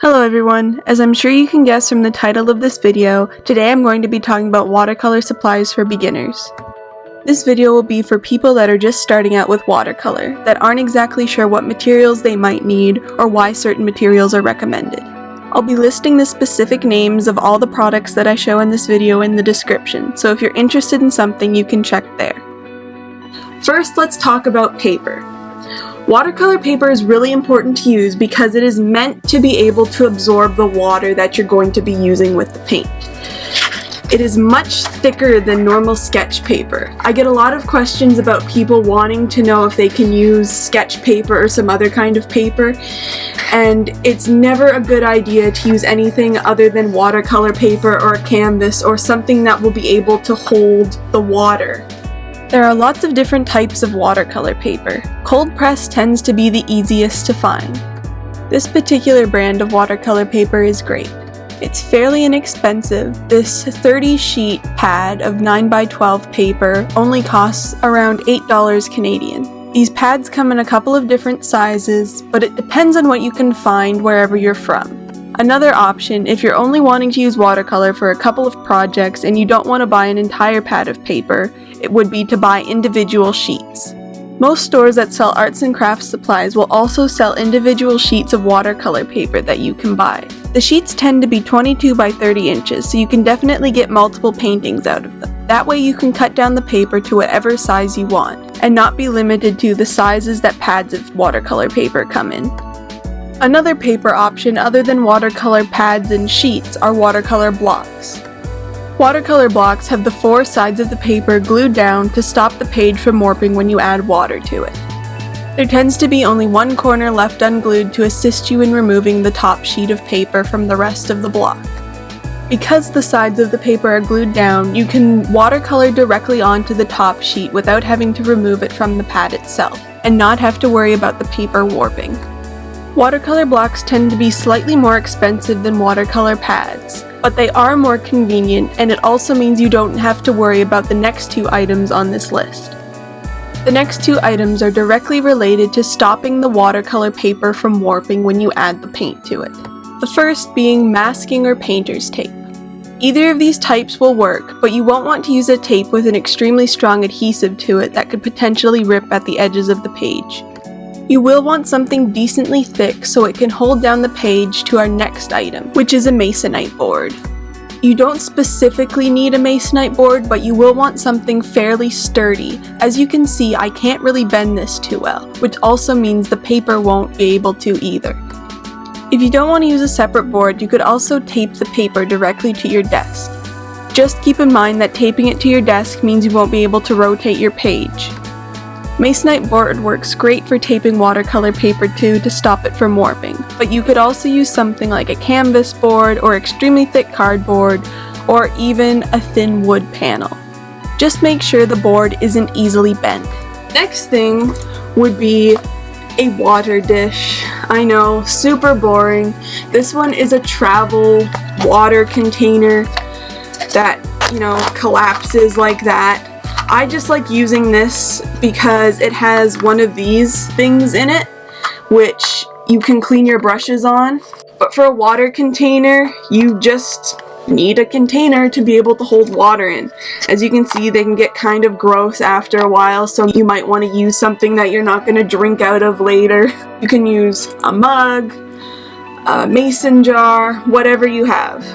Hello everyone, as I'm sure you can guess from the title of this video, today I'm going to be talking about watercolor supplies for beginners. This video will be for people that are just starting out with watercolor, that aren't exactly sure what materials they might need or why certain materials are recommended. I'll be listing the specific names of all the products that I show in this video in the description, so if you're interested in something you can check there. First, let's talk about paper. Watercolor paper is really important to use because it is meant to be able to absorb the water that you're going to be using with the paint. It is much thicker than normal sketch paper. I get a lot of questions about people wanting to know if they can use sketch paper or some other kind of paper, and it's never a good idea to use anything other than watercolor paper or a canvas or something that will be able to hold the water. There are lots of different types of watercolor paper. Cold press tends to be the easiest to find. This particular brand of watercolor paper is great. It's fairly inexpensive. This 30 sheet pad of 9x12 paper only costs around $8 Canadian. These pads come in a couple of different sizes, but it depends on what you can find wherever you're from. Another option, if you're only wanting to use watercolor for a couple of projects and you don't want to buy an entire pad of paper, it would be to buy individual sheets. Most stores that sell arts and crafts supplies will also sell individual sheets of watercolor paper that you can buy. The sheets tend to be 22 by 30 inches, so you can definitely get multiple paintings out of them. That way you can cut down the paper to whatever size you want, and not be limited to the sizes that pads of watercolor paper come in. Another paper option other than watercolor pads and sheets are watercolor blocks. Watercolor blocks have the four sides of the paper glued down to stop the page from warping when you add water to it. There tends to be only one corner left unglued to assist you in removing the top sheet of paper from the rest of the block. Because the sides of the paper are glued down, you can watercolor directly onto the top sheet without having to remove it from the pad itself, and not have to worry about the paper warping. Watercolor blocks tend to be slightly more expensive than watercolor pads, but they are more convenient, and it also means you don't have to worry about the next two items on this list. The next two items are directly related to stopping the watercolor paper from warping when you add the paint to it. The first being masking or painter's tape. Either of these types will work, but you won't want to use a tape with an extremely strong adhesive to it that could potentially rip at the edges of the page. You will want something decently thick so it can hold down the page to our next item, which is a Masonite board. You don't specifically need a Masonite board, but you will want something fairly sturdy. As you can see, I can't really bend this too well, which also means the paper won't be able to either. If you don't want to use a separate board, you could also tape the paper directly to your desk. Just keep in mind that taping it to your desk means you won't be able to rotate your page. Masonite board works great for taping watercolor paper to stop it from warping, but you could also use something like a canvas board or extremely thick cardboard or even a thin wood panel. Just make sure the board isn't easily bent. Next thing would be a water dish. I know, super boring. This one is a travel water container that, collapses like that. I just like using this because it has one of these things in it, which you can clean your brushes on. But for a water container, you just need a container to be able to hold water in. As you can see, they can get kind of gross after a while, so you might want to use something that you're not going to drink out of later. You can use a mug, a mason jar, whatever you have.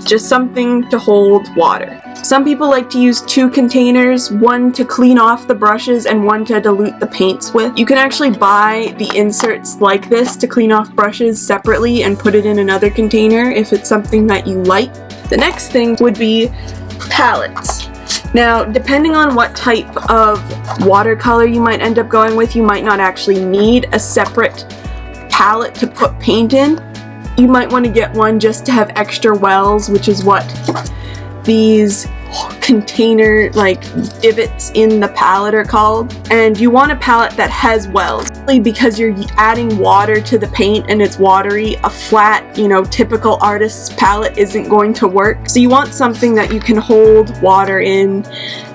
Just something to hold water. Some people like to use two containers, one to clean off the brushes and one to dilute the paints with. You can actually buy the inserts like this to clean off brushes separately and put it in another container if it's something that you like. The next thing would be palettes. Now, depending on what type of watercolor you might end up going with, you might not actually need a separate palette to put paint in. You might want to get one just to have extra wells, which is what these container divots in the palette are called. And you want a palette that has wells because you're adding water to the paint and it's watery. A flat, typical artist's palette isn't going to work. So you want something that you can hold water in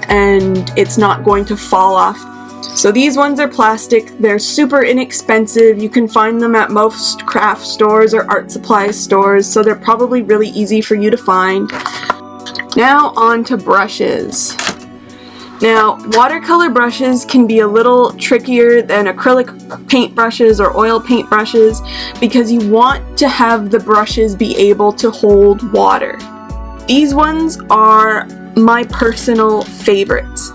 and it's not going to fall off So these ones are plastic, they're super inexpensive, you can find them at most craft stores or art supply stores, so they're probably really easy for you to find. Now on to brushes. Now, watercolor brushes can be a little trickier than acrylic paint brushes or oil paint brushes because you want to have the brushes be able to hold water. These ones are my personal favorites.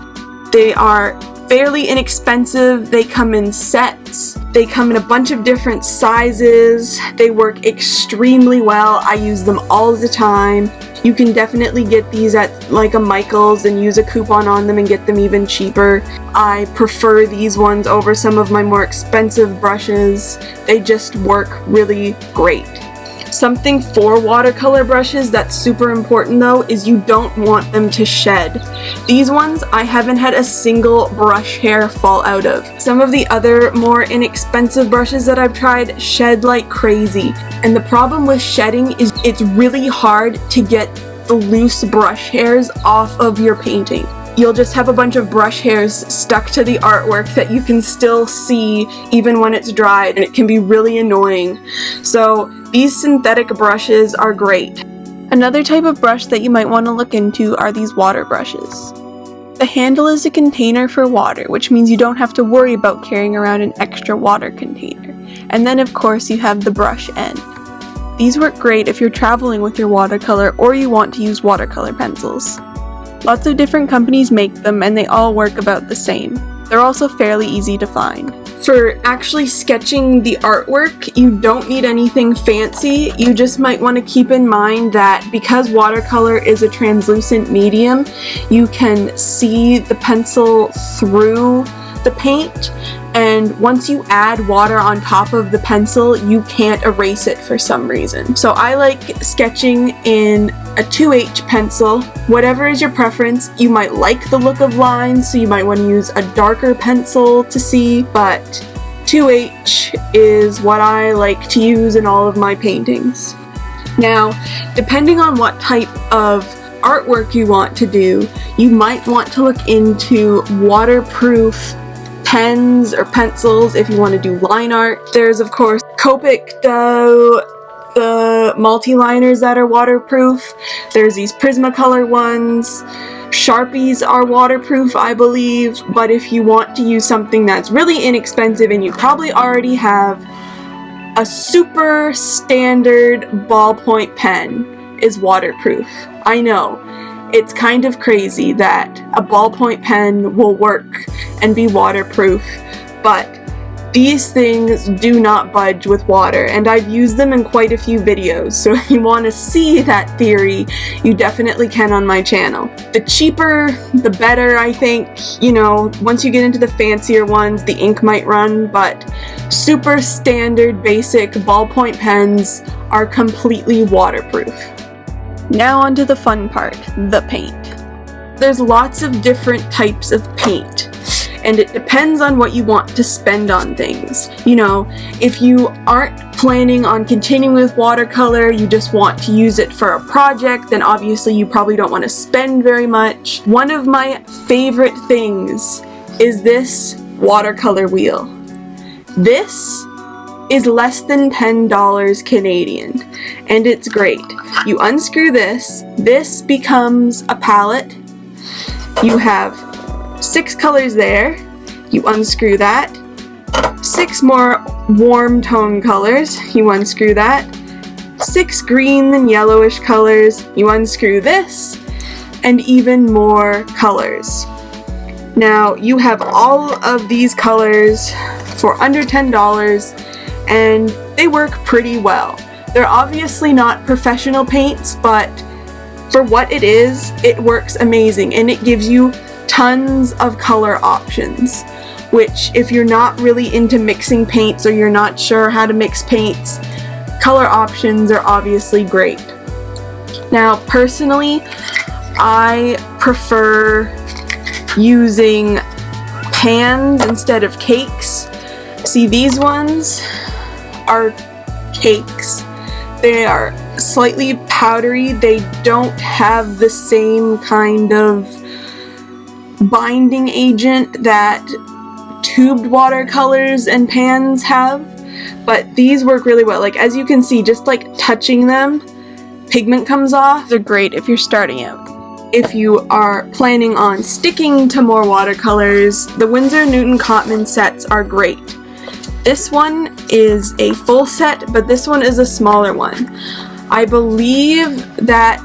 They are fairly inexpensive, they come in sets, they come in a bunch of different sizes, they work extremely well, I use them all the time. You can definitely get these at like a Michael's and use a coupon on them and get them even cheaper. I prefer these ones over some of my more expensive brushes. They just work really great. Something for watercolor brushes that's super important though is you don't want them to shed. These ones I haven't had a single brush hair fall out of. Some of the other more inexpensive brushes that I've tried shed like crazy. And the problem with shedding is it's really hard to get the loose brush hairs off of your painting. You'll just have a bunch of brush hairs stuck to the artwork that you can still see even when it's dried, and it can be really annoying. So these synthetic brushes are great. Another type of brush that you might want to look into are these water brushes. The handle is a container for water, which means you don't have to worry about carrying around an extra water container. And then of course you have the brush end. These work great if you're traveling with your watercolor or you want to use watercolor pencils. Lots of different companies make them and they all work about the same. They're also fairly easy to find. For actually sketching the artwork, you don't need anything fancy. You just might want to keep in mind that because watercolor is a translucent medium, you can see the pencil through the paint, and once you add water on top of the pencil, you can't erase it for some reason. So I like sketching in a 2H pencil. Whatever is your preference, you might like the look of lines, so you might want to use a darker pencil to see, but 2H is what I like to use in all of my paintings. Now, depending on what type of artwork you want to do, you might want to look into waterproof pens or pencils if you want to do line art. There's of course Copic the multi-liners that are waterproof. There's these Prismacolor ones. Sharpies are waterproof, I believe, but if you want to use something that's really inexpensive and you probably already have, a super standard ballpoint pen is waterproof. I know. It's kind of crazy that a ballpoint pen will work and be waterproof, but these things do not budge with water, and I've used them in quite a few videos, so if you want to see that theory, you definitely can on my channel. The cheaper, the better, I think. You know, once you get into the fancier ones, the ink might run, but super standard, basic ballpoint pens are completely waterproof. Now onto the fun part, the paint. There's lots of different types of paint, and it depends on what you want to spend on things. You know, if you aren't planning on continuing with watercolor, you just want to use it for a project, then obviously you probably don't want to spend very much. One of my favorite things is this watercolor wheel. This is less than $10 Canadian, and it's great. You unscrew this becomes a palette. You have 6 colors there. You unscrew that. 6 more warm tone colors. You unscrew that. 6 green and yellowish colors. You unscrew this, and even more colors. Now you have all of these colors for under $10, and they work pretty well. They're obviously not professional paints, but for what it is, it works amazing, and it gives you tons of color options, which if you're not really into mixing paints or you're not sure how to mix paints, color options are obviously great. Now, personally, I prefer using pans instead of cakes. See, these ones are cakes. They are slightly powdery. They don't have the same kind of binding agent that tubed watercolors and pans have, but these work really well. Like, as you can see, just like touching them, pigment comes off. They're great if you're starting out. If you are planning on sticking to more watercolors, the Winsor Newton Cotman sets are great. This one is a full set, but this one is a smaller one. I believe that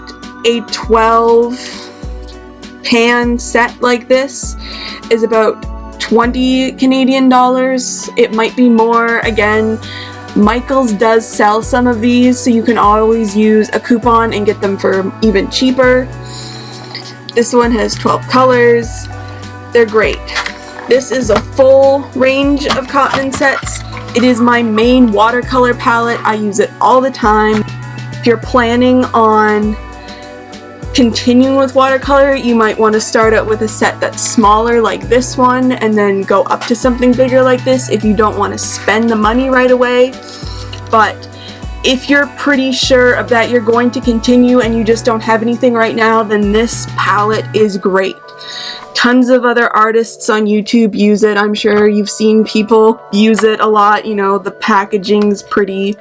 a 12 pan set like this is about 20 Canadian dollars. It might be more. Again, Michaels does sell some of these, so you can always use a coupon and get them for even cheaper. This one has 12 colors. They're great. This is a full range of Cotman sets. It is my main watercolor palette. I use it all the time. If you're planning on continuing with watercolor, you might want to start out with a set that's smaller like this one and then go up to something bigger like this if you don't want to spend the money right away. But if you're pretty sure that you're going to continue and you just don't have anything right now, then this palette is great. Tons of other artists on YouTube use it. I'm sure you've seen people use it a lot. You know, the packaging's pretty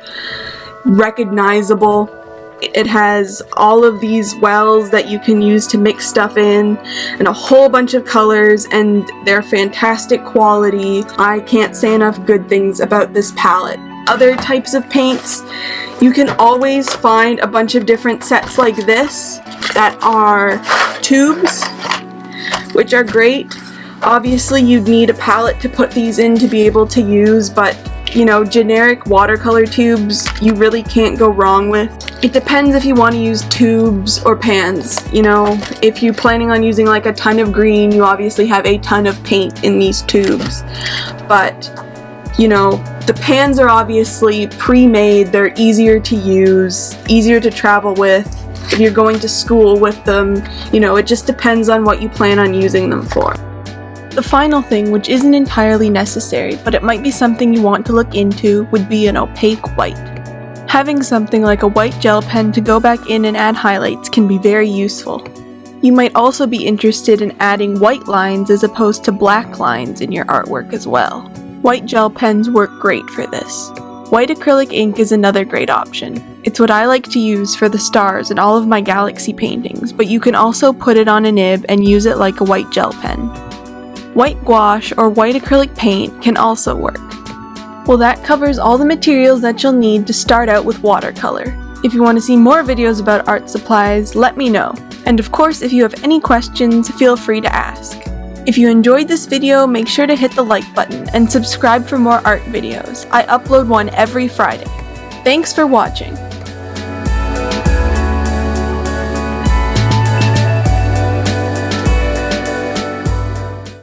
recognizable. It has all of these wells that you can use to mix stuff in and a whole bunch of colors, and they're fantastic quality. I can't say enough good things about this palette. Other types of paints, you can always find a bunch of different sets like this that are tubes, which are great. Obviously you'd need a palette to put these in to be able to use, but you know, generic watercolor tubes you really can't go wrong with. It depends if you want to use tubes or pans. You know, if you're planning on using like a ton of green, you obviously have a ton of paint in these tubes. But you know, the pans are obviously pre-made. They're easier to use, easier to travel with. If you're going to school with them, you know, it just depends on what you plan on using them for. The final thing, which isn't entirely necessary, but it might be something you want to look into, would be an opaque white. Having something like a white gel pen to go back in and add highlights can be very useful. You might also be interested in adding white lines as opposed to black lines in your artwork as well. White gel pens work great for this. White acrylic ink is another great option. It's what I like to use for the stars in all of my galaxy paintings, but you can also put it on a nib and use it like a white gel pen. White gouache or white acrylic paint can also work. Well, that covers all the materials that you'll need to start out with watercolor. If you want to see more videos about art supplies, let me know. And of course, if you have any questions, feel free to ask. If you enjoyed this video, make sure to hit the like button and subscribe for more art videos. I upload one every Friday. Thanks for watching.